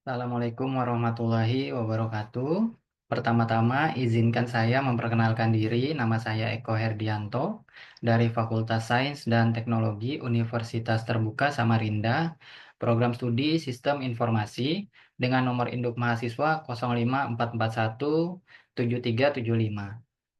Assalamualaikum warahmatullahi wabarakatuh. Pertama-tama, izinkan saya memperkenalkan diri. Nama saya Eko Herdianto dari Fakultas Sains dan Teknologi Universitas Terbuka Samarinda, Program Studi Sistem Informasi dengan nomor induk mahasiswa 054417375.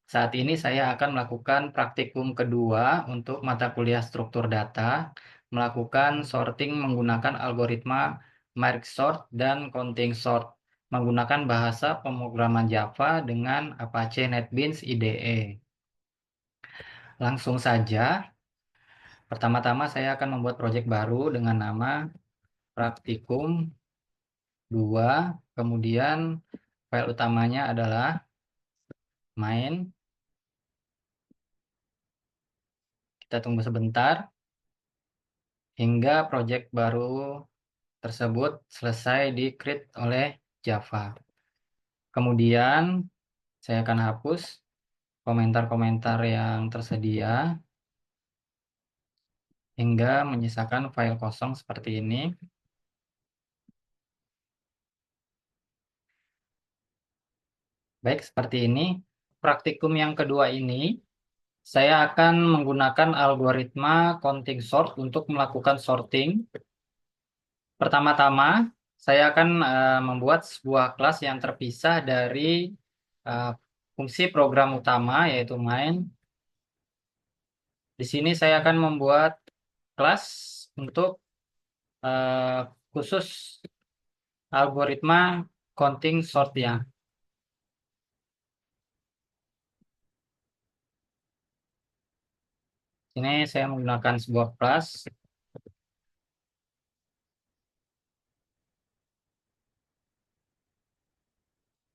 Saat ini saya akan melakukan praktikum kedua untuk mata kuliah struktur data, melakukan sorting menggunakan algoritma merge sort dan counting sort menggunakan bahasa pemrograman Java dengan Apache NetBeans IDE. Langsung saja, pertama-tama saya akan membuat proyek baru dengan nama praktikum 2. Kemudian file utamanya adalah main. Kita tunggu sebentar hingga proyek baru tersebut selesai di-create oleh Java. Kemudian saya akan hapus komentar-komentar yang tersedia hingga menyisakan file kosong seperti ini. Baik, seperti ini. Praktikum yang kedua ini, saya akan menggunakan algoritma counting sort untuk melakukan sorting. Pertama-tama, saya akan membuat sebuah kelas yang terpisah dari eh, fungsi program utama, yaitu main. Di sini saya akan membuat kelas untuk eh, khusus algoritma counting sort-nya. Ini saya menggunakan sebuah kelas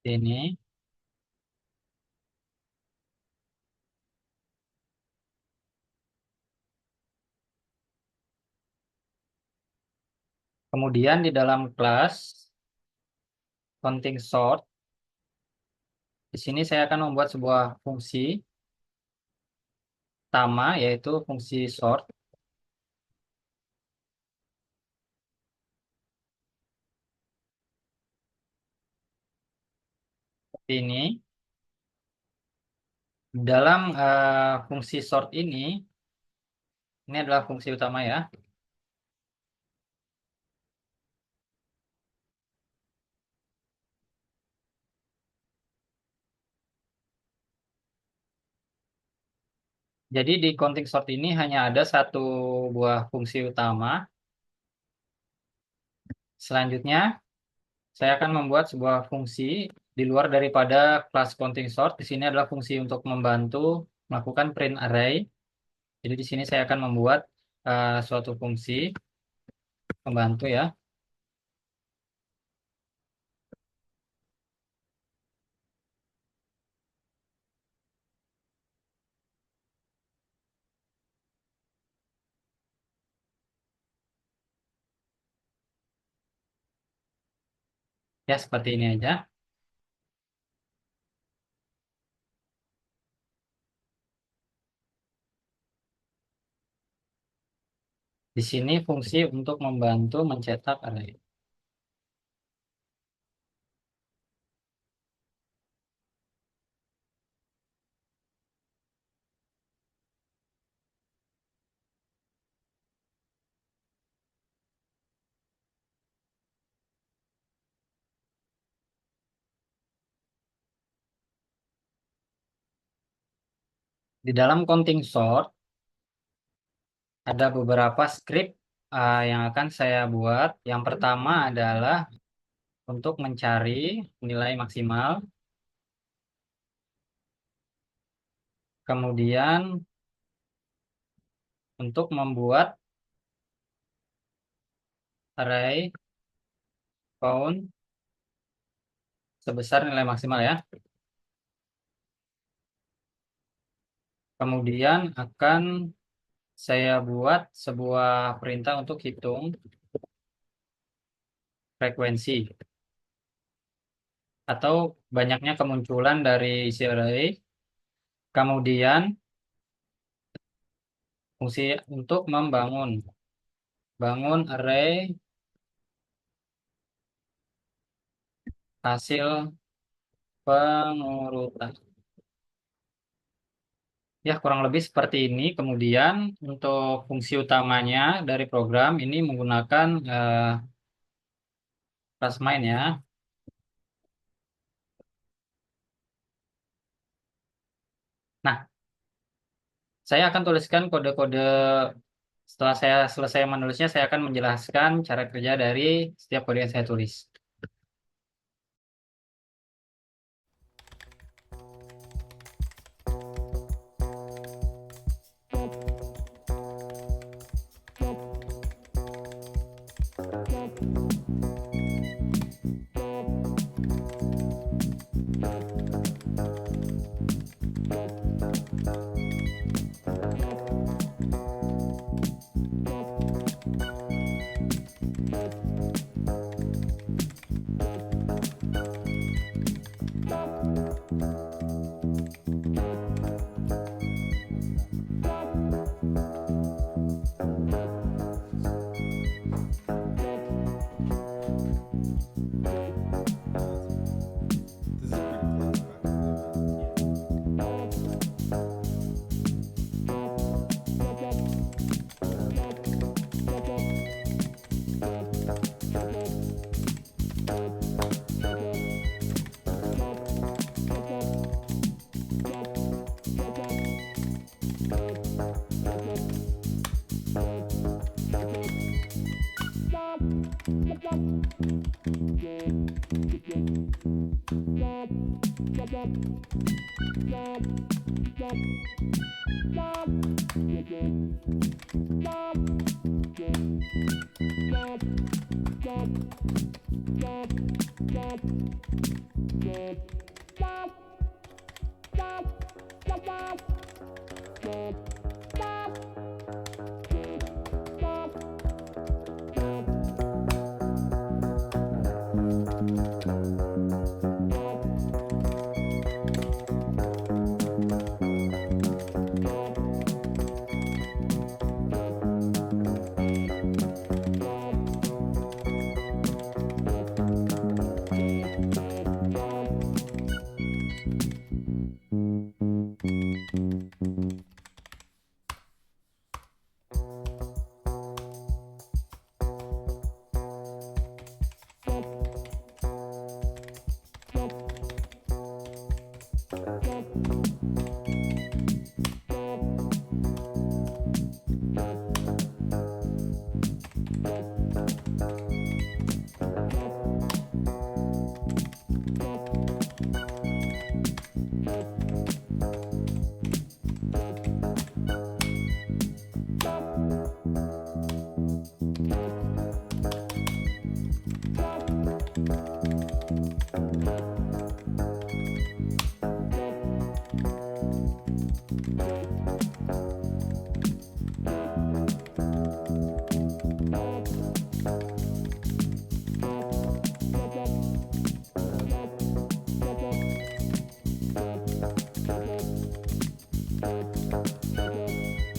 ini. Kemudian di dalam kelas counting sort, di sini saya akan membuat sebuah fungsi utama yaitu fungsi sort seperti ini. Dalam fungsi sort ini adalah fungsi utama ya. Jadi di counting sort ini hanya ada satu buah fungsi utama. Selanjutnya, saya akan membuat sebuah fungsi di luar daripada kelas counting sort. Di sini adalah fungsi untuk membantu melakukan print array. Jadi di sini saya akan membuat suatu fungsi membantu ya. Ya, seperti ini aja. Di sini fungsi untuk membantu mencetak array. Di dalam counting sort, ada beberapa script yang akan saya buat. Yang pertama adalah untuk mencari nilai maksimal. Kemudian untuk membuat array count sebesar nilai maksimal ya. Kemudian akan saya buat sebuah perintah untuk hitung frekuensi atau banyaknya kemunculan dari isi array. Kemudian fungsi untuk bangun array hasil pengurutan. Ya, kurang lebih seperti ini. Kemudian untuk fungsi utamanya dari program ini menggunakan kelas main ya. Nah, saya akan tuliskan kode-kode setelah saya selesai menulisnya, saya akan menjelaskan cara kerja dari setiap kode yang saya tulis.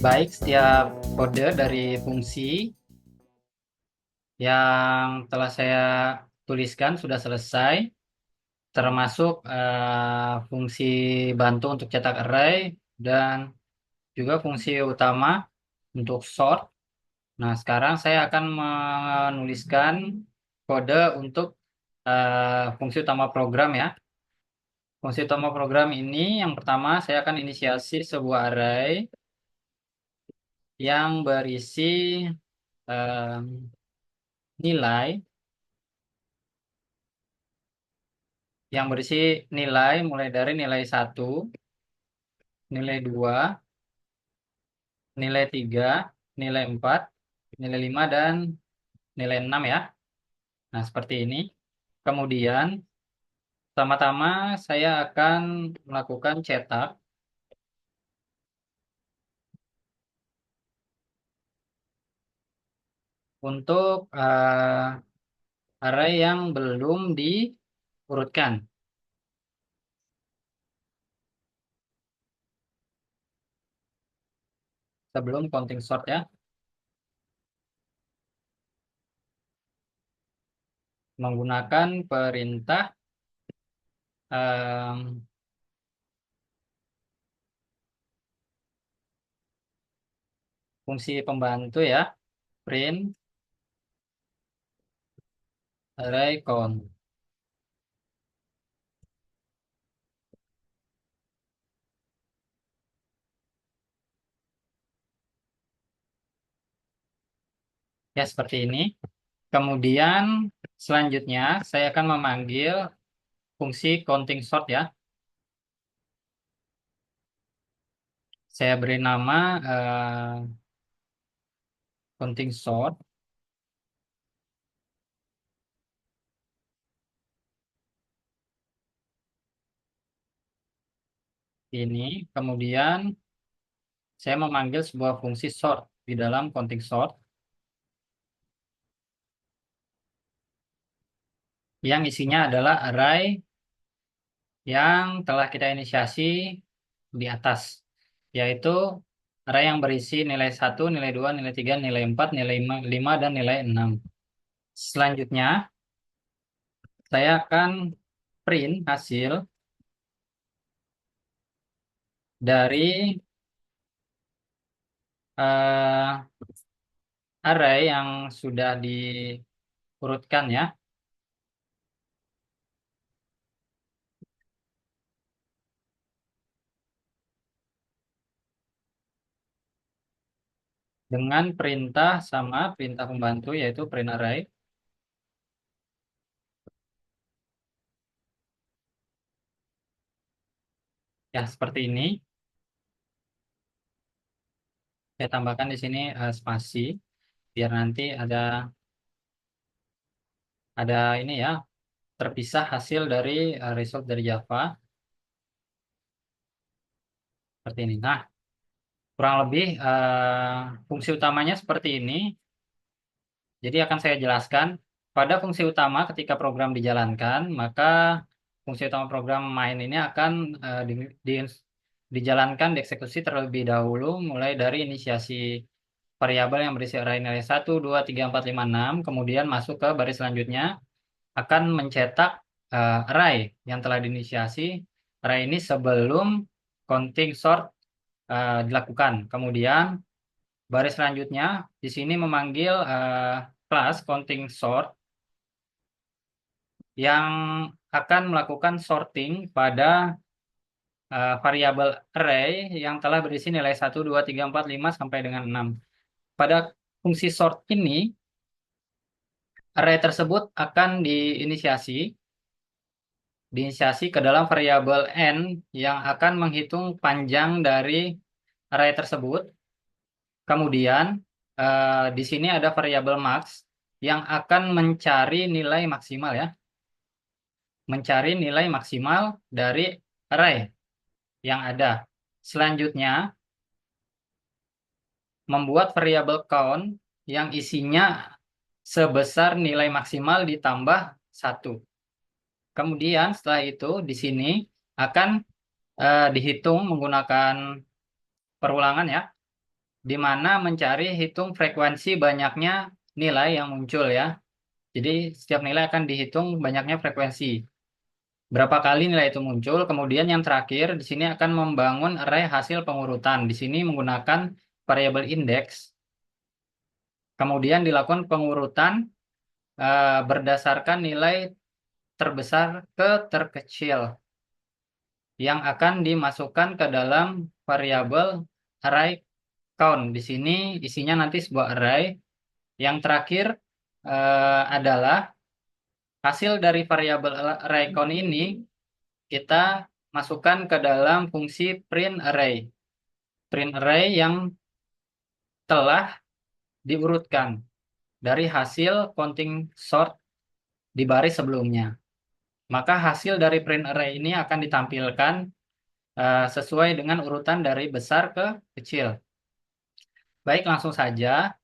Baik, setiap kode dari fungsi yang telah saya tuliskan sudah selesai, termasuk fungsi bantu untuk cetak array dan juga fungsi utama untuk sort. Nah, sekarang saya akan menuliskan kode untuk fungsi utama program ya. Fungsi utama program ini yang pertama saya akan inisiasi sebuah array yang berisi em, nilai nilai mulai dari nilai 1, nilai 2, nilai 3, nilai 4, nilai 5 dan nilai 6 ya. Nah, seperti ini. Kemudian pertama-tama saya akan melakukan cetak untuk array yang belum diurutkan sebelum counting sort ya, menggunakan perintah em, fungsi pembantu ya, print array count. Ya, seperti ini. Kemudian selanjutnya saya akan memanggil fungsi counting sort ya. Saya beri nama counting sort ini. Kemudian saya memanggil sebuah fungsi sort di dalam counting sort yang isinya adalah array yang telah kita inisiasi di atas, yaitu array yang berisi nilai 1, nilai 2, nilai 3, nilai 4, nilai 5, dan nilai 6. Selanjutnya, saya akan print hasil dari eh, array yang sudah diurutkan ya, dengan perintah sama perintah pembantu yaitu print array. Ya, seperti ini. Saya tambahkan di sini spasi biar nanti ada ini ya, terpisah hasil dari result dari Java seperti ini. Nah, kurang lebih fungsi utamanya seperti ini. Jadi akan saya jelaskan pada fungsi utama ketika program dijalankan, maka fungsi utama program main ini akan dijalankan, dieksekusi terlebih dahulu mulai dari inisiasi variabel yang berisi array nilai 1, 2, 3, 4, 5, 6, kemudian masuk ke baris selanjutnya akan mencetak array yang telah diinisiasi array ini sebelum counting sort dilakukan. Kemudian baris selanjutnya di sini memanggil kelas counting sort yang akan melakukan sorting pada variabel array yang telah berisi nilai 1, 2, 3, 4, 5 sampai dengan 6. Pada fungsi sort ini, array tersebut akan diinisiasi ke dalam variabel n yang akan menghitung panjang dari array tersebut. Kemudian di sini ada variabel max yang akan mencari nilai maksimal ya, mencari nilai maksimal dari array yang ada. Selanjutnya membuat variabel count yang isinya sebesar nilai maksimal ditambah 1. Kemudian setelah itu di sini akan dihitung menggunakan perulangan ya, di mana mencari hitung frekuensi banyaknya nilai yang muncul ya. Jadi setiap nilai akan dihitung banyaknya frekuensi. Berapa kali nilai itu muncul. Kemudian yang terakhir di sini akan membangun array hasil pengurutan. Di sini menggunakan variabel index. Kemudian dilakukan pengurutan berdasarkan nilai terbesar ke terkecil yang akan dimasukkan ke dalam variabel array count. Di sini isinya nanti sebuah array. Yang terakhir adalah hasil dari variabel array count ini kita masukkan ke dalam fungsi print array. Print array yang telah diurutkan dari hasil counting sort di baris sebelumnya. Maka hasil dari print array ini akan ditampilkan sesuai dengan urutan dari besar ke kecil. Baik, langsung saja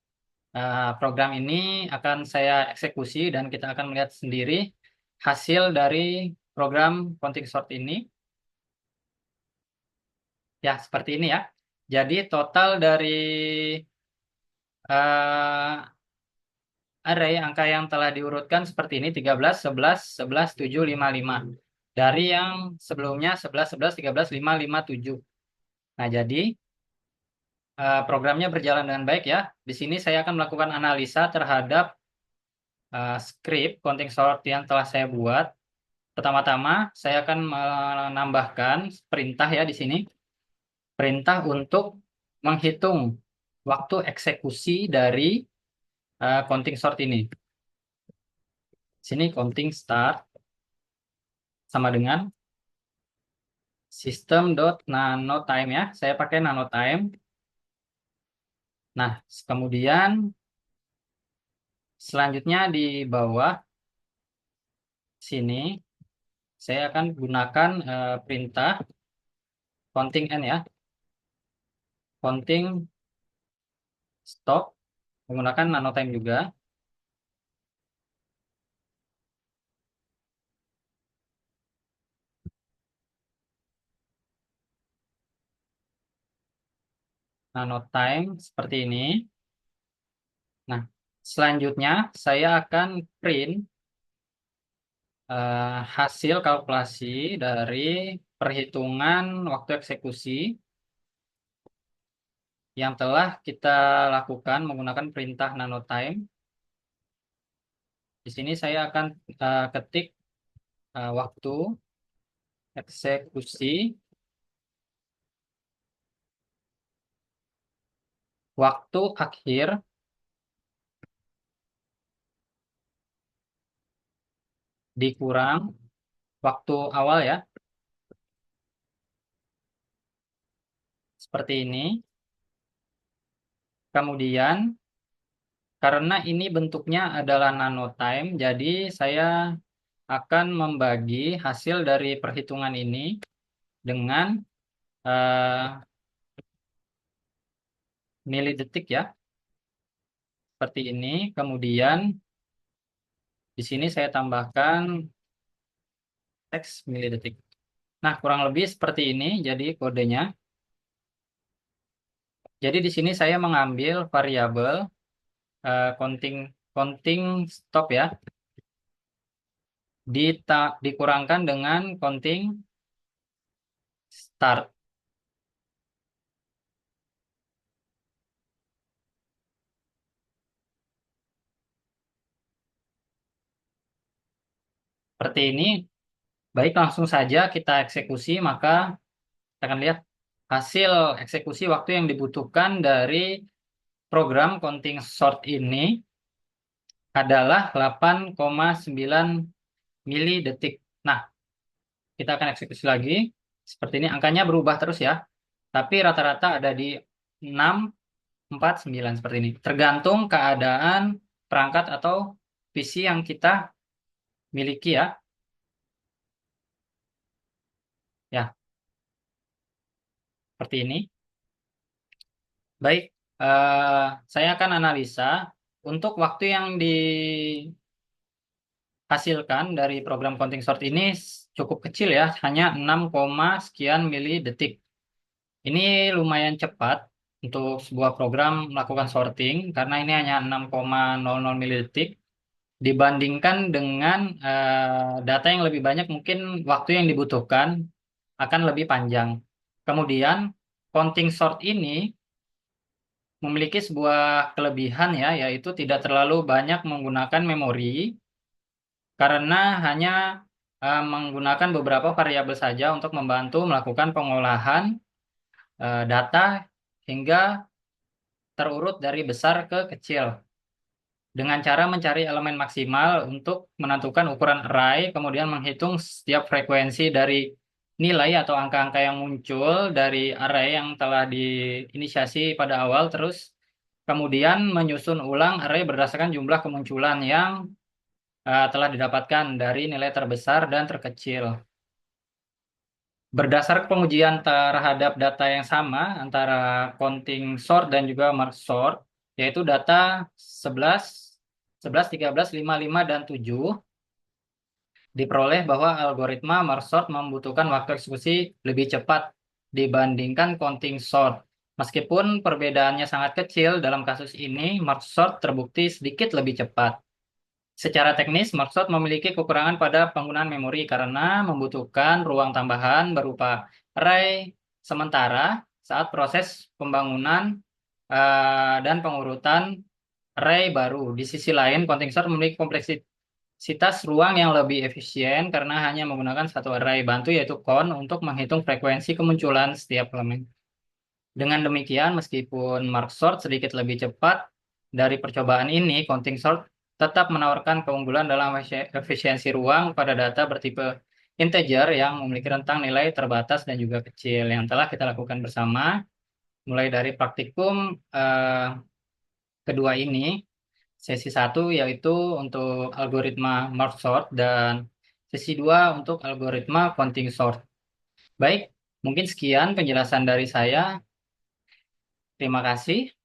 program ini akan saya eksekusi dan kita akan melihat sendiri hasil dari program counting sort ini. Ya, seperti ini ya. Jadi total dari array angka yang telah diurutkan seperti ini 13, 11, 11, 7, 5, 5. dari yang sebelumnya 11, 11, 13, 5, 5, 7. Nah, jadi programnya berjalan dengan baik ya. Di sini saya akan melakukan analisa terhadap script counting sort yang telah saya buat. Pertama-tama, saya akan menambahkan perintah ya di sini. Perintah untuk menghitung waktu eksekusi dari counting sort ini. Sini counting start sama dengan system.nanotime ya. Saya pakai nanotime. Nah, kemudian selanjutnya di bawah sini saya akan gunakan perintah counting n ya. Counting stop menggunakan nanotime juga. Nanotime seperti ini. Nah, selanjutnya saya akan print hasil kalkulasi dari perhitungan waktu eksekusi yang telah kita lakukan menggunakan perintah nanotime. Di sini saya akan ketik waktu eksekusi, waktu akhir dikurang waktu awal ya, seperti ini. Kemudian karena ini bentuknya adalah nanotime, jadi saya akan membagi hasil dari perhitungan ini dengan eh, milidetik ya, seperti ini. Kemudian di sini saya tambahkan teks milidetik. Nah, kurang lebih seperti ini jadi kodenya. Jadi di sini saya mengambil variabel counting counting stop ya, dikurangkan dengan counting start. Seperti ini. Baik, langsung saja kita eksekusi, maka kita akan lihat hasil eksekusi waktu yang dibutuhkan dari program counting sort ini adalah 8,9 milidetik. Nah, kita akan eksekusi lagi. Seperti ini, angkanya berubah terus ya. Tapi rata-rata ada di 649 seperti ini. Tergantung keadaan perangkat atau PC yang kita miliki ya. Ya, seperti ini. Baik, saya akan analisa untuk waktu yang dihasilkan dari program counting sort ini cukup kecil ya, hanya 6, sekian milidetik. Ini lumayan cepat untuk sebuah program melakukan sorting karena ini hanya 6,00 milidetik dibandingkan dengan data yang lebih banyak, mungkin waktu yang dibutuhkan akan lebih panjang. Kemudian counting sort ini memiliki sebuah kelebihan ya, yaitu tidak terlalu banyak menggunakan memori karena hanya menggunakan beberapa variabel saja untuk membantu melakukan pengolahan data hingga terurut dari besar ke kecil dengan cara mencari elemen maksimal untuk menentukan ukuran array, kemudian menghitung setiap frekuensi dari nilai atau angka-angka yang muncul dari array yang telah diinisiasi pada awal, terus kemudian menyusun ulang array berdasarkan jumlah kemunculan yang telah didapatkan dari nilai terbesar dan terkecil. Berdasar pengujian terhadap data yang sama antara counting sort dan juga merge sort, yaitu data 11, 11, 13, 5, 5, dan 7, diperoleh bahwa algoritma merge sort membutuhkan waktu eksekusi lebih cepat dibandingkan counting sort. Meskipun perbedaannya sangat kecil, dalam kasus ini merge sort terbukti sedikit lebih cepat. Secara teknis, Microsoft memiliki kekurangan pada penggunaan memori karena membutuhkan ruang tambahan berupa array sementara saat proses pembangunan dan pengurutan array baru. Di sisi lain, counting sort memiliki kompleksitas ruang yang lebih efisien karena hanya menggunakan satu array bantu yaitu count untuk menghitung frekuensi kemunculan setiap elemen. Dengan demikian, meskipun mark sort sedikit lebih cepat dari percobaan ini, counting sort tetap menawarkan keunggulan dalam efisiensi ruang pada data bertipe integer yang memiliki rentang nilai terbatas dan juga kecil yang telah kita lakukan bersama, mulai dari praktikum eh, kedua ini, sesi satu yaitu untuk algoritma mark sort dan sesi dua untuk algoritma counting sort. Baik, mungkin sekian penjelasan dari saya. Terima kasih.